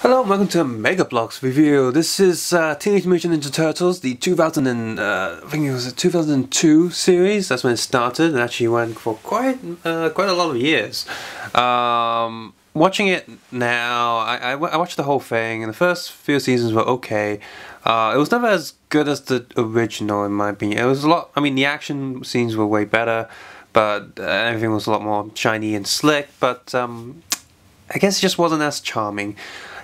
Hello and welcome to a Mega Bloks review. This is Teenage Mutant Ninja Turtles, the 2002 series. That's when it started and actually went for quite a lot of years. Watching it now, I watched the whole thing, and the first few seasons were okay. It was never as good as the original, in my opinion. It was a lot. I mean, the action scenes were way better, but everything was a lot more shiny and slick. But I guess it just wasn't as charming.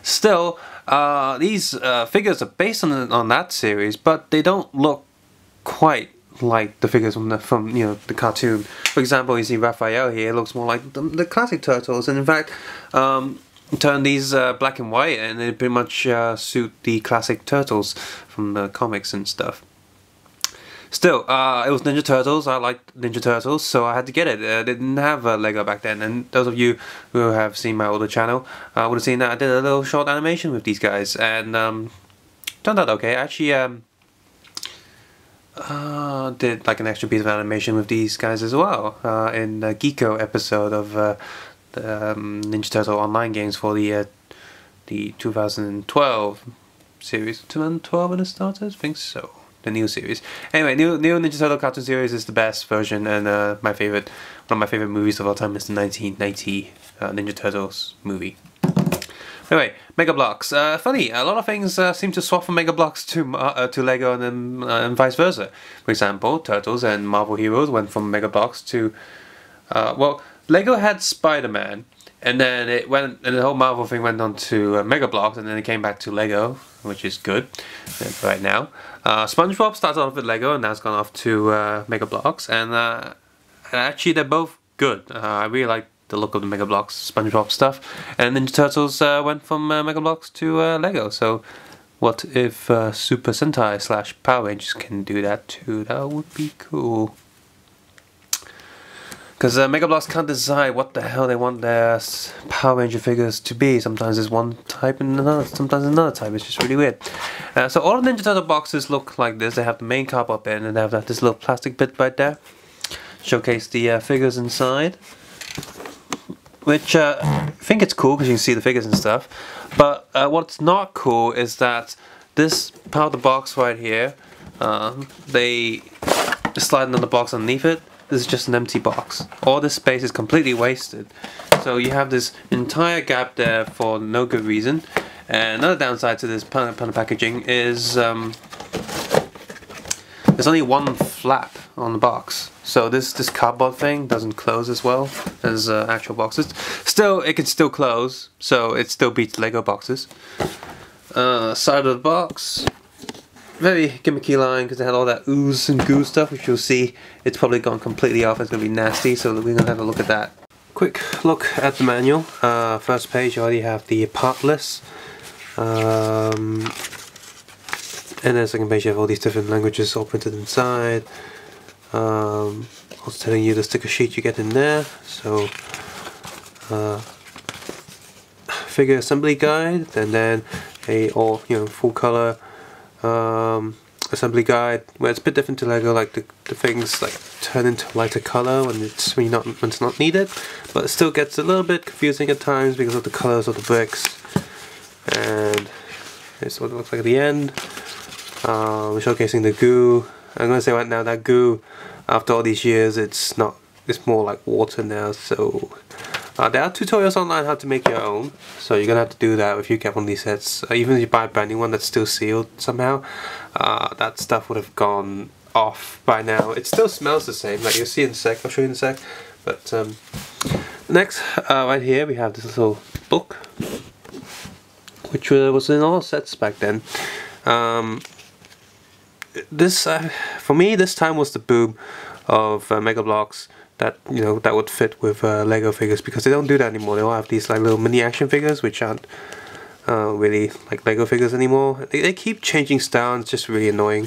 Still, these figures are based on that series, but they don't look quite like the figures from the cartoon. For example, you see Raphael here. It looks more like the classic Turtles, and in fact, turn these black and white, and they pretty much suit the classic Turtles from the comics and stuff. Still, it was Ninja Turtles. I liked Ninja Turtles, so I had to get it. They didn't have Lego back then, and those of you who have seen my older channel would have seen that I did a little short animation with these guys, and turned out okay. I actually did like an extra piece of animation with these guys as well in the Geeko episode of the Ninja Turtle online games for the 2012 series. 2012 when it started? I think so. The new series. Anyway, new Ninja Turtle cartoon series is the best version, and one of my favorite movies of all time is the 1990 Ninja Turtles movie. Anyway, Mega Bloks. Funny, a lot of things seem to swap from Mega Bloks to Lego, and vice versa. For example, Turtles and Marvel Heroes went from Mega Bloks to well, Lego had Spider-Man, and then the whole Marvel thing went on to Mega Bloks, and then it came back to Lego, which is good right now. SpongeBob started off with Lego, and now it's gone off to Mega Bloks, and actually they're both good. I really like the look of the Mega Bloks SpongeBob stuff, and Ninja Turtles went from Mega Bloks to Lego. So what if Super Sentai / Power Rangers can do that too? That would be cool. Because Mega Bloks can't decide what the hell they want their Power Ranger figures to be. Sometimes it's one type and sometimes another type. It's just really weird. So all the Ninja Turtle boxes look like this. They have the main cardboard bin, and they have this little plastic bit right there. Showcase the figures inside. Which I think it's cool because you can see the figures and stuff. But what's not cool is that this part of the box right here, they slide on the box underneath it. This is just an empty box. All this space is completely wasted. So you have this entire gap there for no good reason. And another downside to this kind of packaging is there's only one flap on the box. So this cardboard thing doesn't close as well as actual boxes. Still, it can still close, so it still beats Lego boxes. Side of the box. Very gimmicky line because they had all that ooze and goo stuff, which you'll see it's probably gone completely off. It's going to be nasty, so we're going to have a look at that. Quick look at the manual. First page, you already have the part list. And then second page, you have all these different languages all printed inside. Also telling you the sticker sheet you get in there. So, figure assembly guide, and then a full color assembly guide, where it's a bit different to Lego, like the things like turn into lighter color when it's not needed, but it still gets a little bit confusing at times because of the colors of the bricks. And it's what it looks like at the end. Showcasing the goo. I'm gonna say right now that goo, after all these years, it's more like water now. So there are tutorials online how to make your own, so you're gonna have to do that if you get one of these sets. Even if you buy a brand new one that's still sealed somehow, that stuff would have gone off by now. It still smells the same, like you'll see in a sec. I'll show you in a sec. But next, right here we have this little book, which was in all sets back then. This for me, this time was the boom of Mega Bloks. That would fit with Lego figures, because they don't do that anymore. They all have these like little mini action figures, which aren't really like Lego figures anymore. They keep changing style, and it's just really annoying.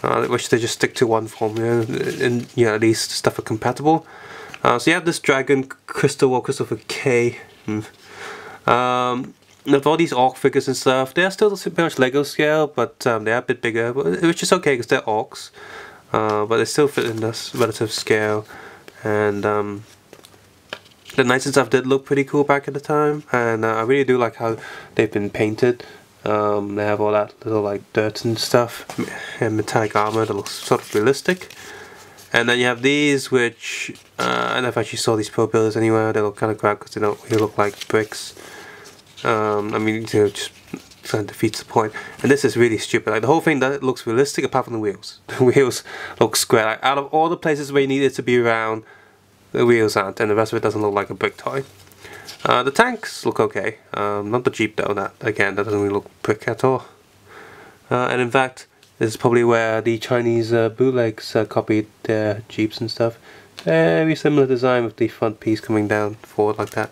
I wish they just stick to one formula, and at least stuff are compatible. So you have this dragon, Christopher K. With all these orc figures and stuff, they are still pretty much Lego scale, but they are a bit bigger, which is okay because they're orcs. But they still fit in this relative scale. And The knights and stuff did look pretty cool back at the time, and I really do like how they've been painted. They have all that little like dirt and stuff, and metallic armor that looks sort of realistic. And then you have these, which I never actually saw these pro builders anywhere. They look kind of crap because they don't really look like bricks. I mean, you know, just kind of defeats the point. And this is really stupid. Like the whole thing that looks realistic, apart from the wheels. The wheels look square. Like out of all the places where you need it to be round, the wheels aren't, and the rest of it doesn't look like a brick toy. The tanks look okay. Not the Jeep though. That again, that doesn't really look brick at all. And in fact, this is probably where the Chinese bootlegs copied their Jeeps and stuff. Very similar design with the front piece coming down forward like that.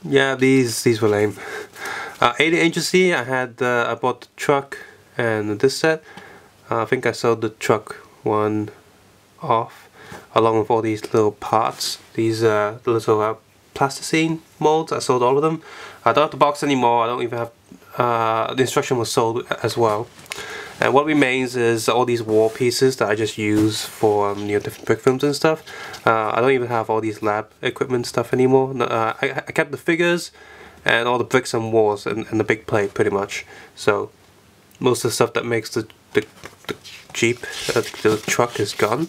Yeah, these were lame. 80 agency, I bought the truck and this set. I think I sold the truck one off, along with all these little parts. These little plasticine molds. I sold all of them. I don't have the box anymore. I don't even have. The instruction was sold as well, and what remains is all these wall pieces that I just use for you know, different brick films and stuff. I don't even have all these lab equipment stuff anymore. I kept the figures and all the bricks and walls and the big plate pretty much. So most of the stuff that makes the Jeep, the truck, is gone.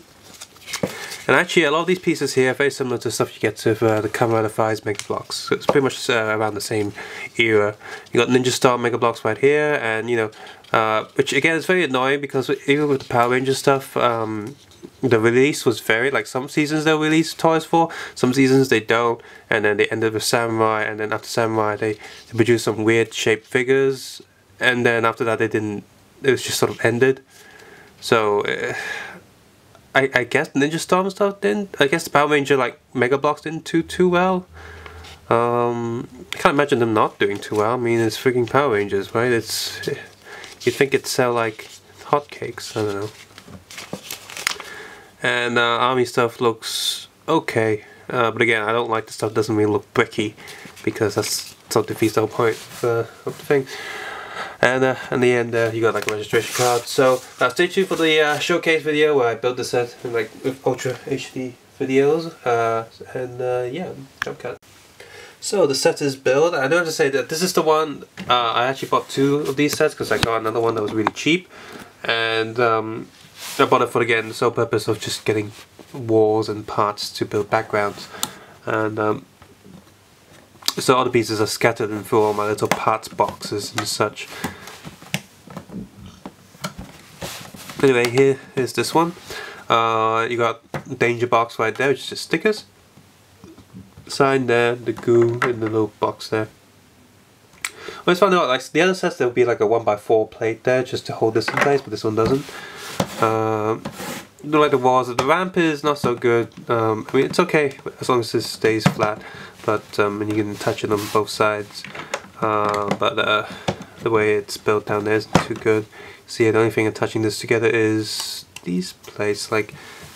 And actually, a lot of these pieces here are very similar to stuff you get with the Camera Fives Mega Bloks. So it's pretty much around the same era. You got Ninja Star Mega Bloks right here, and you know, which again is very annoying because even with the Power Ranger stuff, the release was varied. Like some seasons they'll release toys for, some seasons they don't, and then they ended with Samurai, and then after Samurai they produced some weird shaped figures, and then after that they didn't. It was just sort of ended. So. I guess Ninja Storm stuff didn't. I guess the Power Ranger like Mega Bloks didn't do too well. I can't imagine them not doing too well. I mean, it's freaking Power Rangers, right? It's you'd think it'd sell like hotcakes. I don't know. And Army stuff looks okay, but again, I don't like the stuff that doesn't really look bricky because that's sort of defeats the whole point of the thing. And in the end, you got like a registration card. So stay tuned for the showcase video where I built the set in, like with Ultra HD videos. Yeah, jump cut. So the set is built. I do have to say that this is the one I actually bought 2 of these sets because I got another one that was really cheap, and I bought it for again the sole purpose of just getting walls and parts to build backgrounds. And so all the pieces are scattered through all my little parts boxes and such. Anyway, here is this one. You got Danger Box right there, which is just stickers. Sign there, the goo in the little box there. I just found out like the other sets there would be like a 1x4 plate there just to hold this in place, but this one doesn't. Don't like the walls. The ramp is not so good. I mean, it's okay as long as this stays flat. But and you can touch it on both sides. But the way it's built down there isn't too good. See, the only thing I'm touching this together is these plates. Like,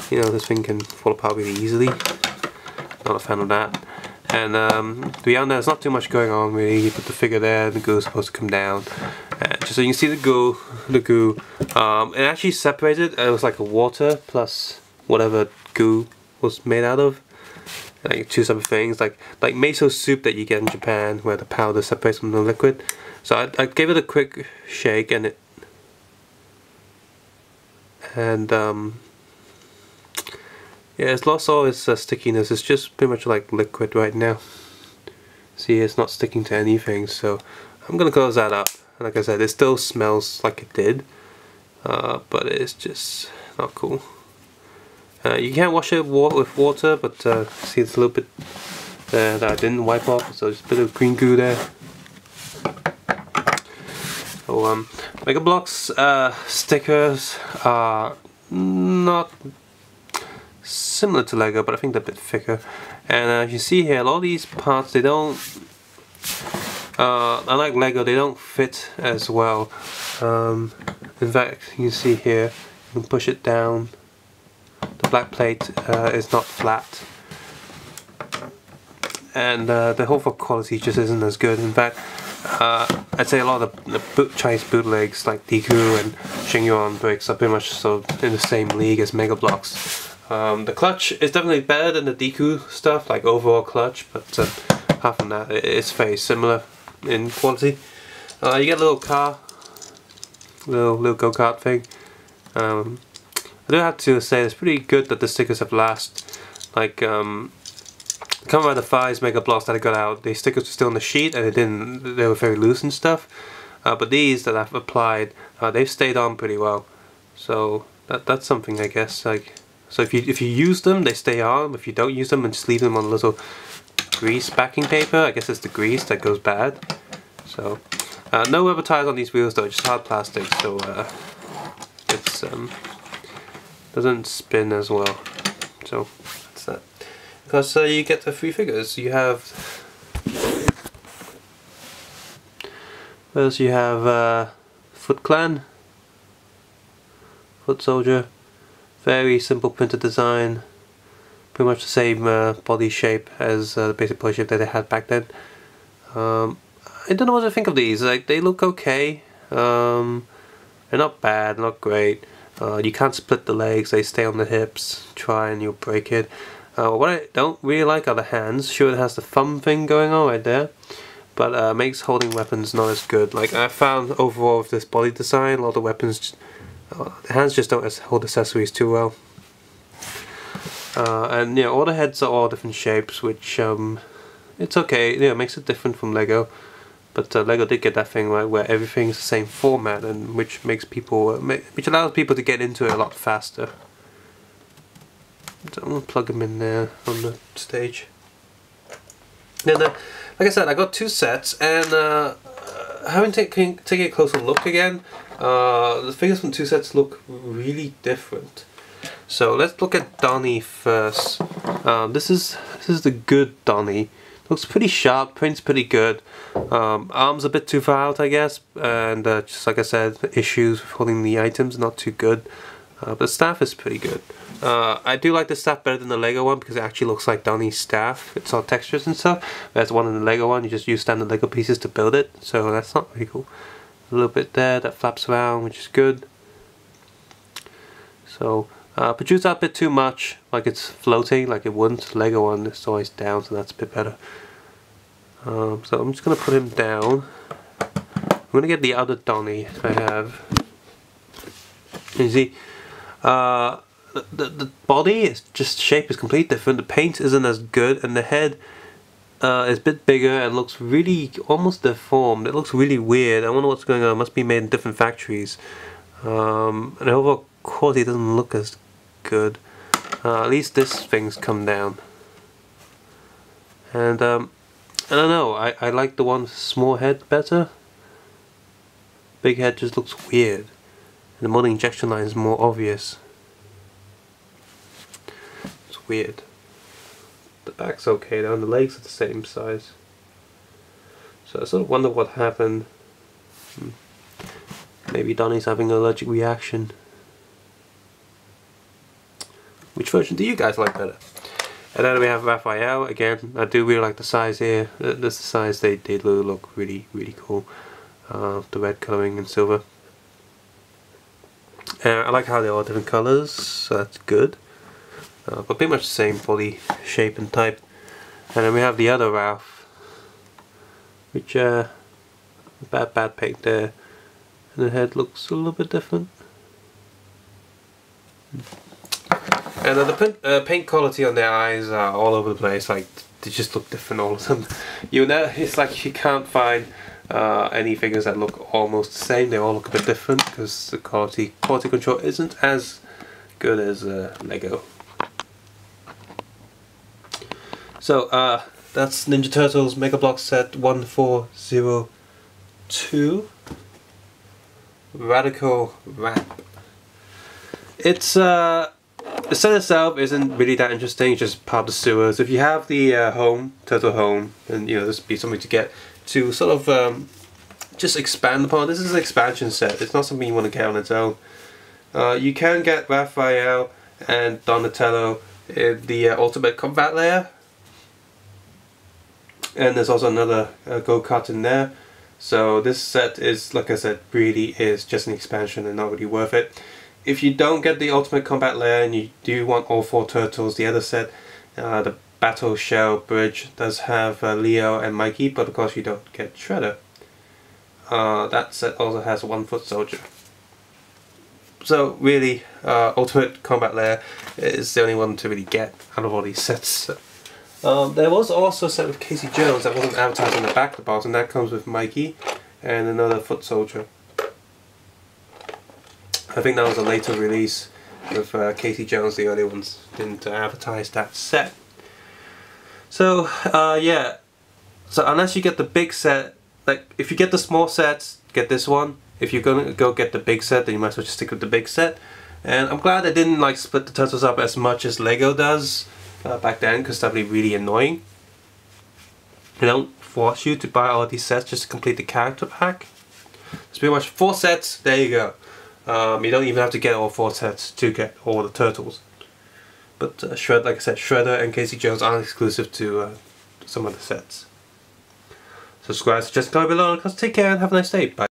you know, this thing can fall apart really easily. Not a fan of that. And beyond that, there's not too much going on really. You put the figure there, the goo is supposed to come down. Just so you can see the goo. It actually separated. It was like a water plus whatever goo was made out of. Like 2 separate things, like miso soup that you get in Japan, where the powder separates from the liquid. So I gave it a quick shake, and yeah, it's lost all its stickiness. It's just pretty much like liquid right now. See, it's not sticking to anything. So I'm gonna close that up. And like I said, it still smells like it did, but it's just not cool. You can wash it with water, but see, it's a little bit there that I didn't wipe off, so just a bit of green goo there. So Mega Bloks stickers are not similar to Lego, but I think they're a bit thicker. And as you see here, a lot of these parts, they don't, unlike Lego, they don't fit as well. In fact, you can see here, you can push it down. The black plate is not flat, and the whole quality just isn't as good. In fact, I'd say a lot of the Chinese bootlegs like Deku and Xingyuan bricks are pretty much so in the same league as Mega Bloks. The clutch is definitely better than the Deku stuff, like overall clutch, but apart from that, it's very similar in quality. You get a little car, little go-kart thing. I do have to say it's pretty good that the stickers have last. Like Kamen Rider 5's Mega Bloks that I got out, the stickers were still on the sheet and they were very loose and stuff. But these that I've applied, they've stayed on pretty well. So that's something, I guess. Like, so if you use them, they stay on. If you don't use them and just leave them on a little grease backing paper, I guess it's the grease that goes bad. So no rubber tires on these wheels though, just hard plastic, so it's doesn't spin as well. So that's that. Because you get the 3 figures. You have first you have Foot Clan, Foot Soldier, very simple printed design, pretty much the same body shape as the basic body shape that they had back then. I don't know what to think of these. Like, they look okay. They're not bad, not great. You can't split the legs, they stay on the hips. Try and you'll break it. What I don't really like are the hands. Sure, it has the thumb thing going on right there, but makes holding weapons not as good. Like, I found overall with this body design, a lot of the weapons, the hands just don't hold accessories too well. And you know, all the heads are all different shapes, which it's okay. You know, it makes it different from Lego. But Lego did get that thing right where everything is the same format, and which makes people, which allows people to get into it a lot faster. So I'm gonna plug them in there on the stage. And like I said, I got 2 sets, and having taken a closer look again, the figures from 2 sets look really different. So let's look at Donnie first. This is the good Donnie. Looks pretty sharp, print's pretty good. Arms a bit too far out, I guess, and just like I said, issues with holding the items, not too good. But staff is pretty good. I do like the staff better than the Lego one because it actually looks like Donnie's staff. It's all textures and stuff. Whereas the one in the Lego one, you just use standard Lego pieces to build it, so that's not really cool. A little bit there that flaps around, which is good. So produce that a bit too much, like it's floating, like it wouldn't. Lego one is always down, so that's a bit better. So I'm just going to put him down. I'm going to get the other Donnie I have. And you see, the body is just, shape is completely different. The paint isn't as good, and the head is a bit bigger and looks really almost deformed. It looks really weird. I wonder what's going on. It must be made in different factories. And the overall quality doesn't look as good. At least this thing's come down. And I don't know, I like the one with small head better. Big head just looks weird. And the molding injection line is more obvious. It's weird. The back's okay though, and the legs are the same size. So I sort of wonder what happened. Maybe Donnie's having an allergic reaction. Which version do you guys like better? And then we have Raphael again. I do really like the size here. This is the size they look really cool. The red colouring and silver. I like how they're all different colours, so that's good. But pretty much the same body shape and type. And then we have the other Ralph, which bad paint there. And the head looks a little bit different. And the paint quality on their eyes are all over the place. Like, they just look different, all of them. It's like you can't find any figures that look almost the same. They all look a bit different because the quality control isn't as good as Lego. So that's Ninja Turtles Mega Bloks set 1402. Radical Rap. It's the set itself isn't really that interesting. It's just part of the sewers. If you have the turtle home, then this would be something to get to sort of just expand upon. This is an expansion set. It's not something you want to get on its own. You can get Raphael and Donatello in the Ultimate Combat layer, and there's also another go-kart in there. So this set is, like I said, really is just an expansion and not really worth it. if you don't get the Ultimate Combat Lair and you do want all 4 turtles, the other set, the Battle Shell Bridge, does have Leo and Mikey, but of course you don't get Shredder. That set also has 1 Foot Soldier. So really, Ultimate Combat Lair is the only one to really get out of all these sets. There was also a set with Casey Jones that wasn't advertised on the back of the box, and that comes with Mikey and another Foot Soldier. I think that was a later release with Casey Jones. The early ones didn't advertise that set. So yeah, so unless you get the big set, like if you get the small sets, get this one. If you're gonna go get the big set, then you might as well just stick with the big set. And I'm glad they didn't like split the turtles up as much as Lego does back then, because that'd be really annoying. They don't force you to buy all these sets just to complete the character pack. It's pretty much 4 sets, there you go. You don't even have to get all 4 sets to get all the turtles. But like I said, Shredder and Casey Jones aren't exclusive to some of the sets. Subscribe, suggest, comment below, and take care and have a nice day. Bye.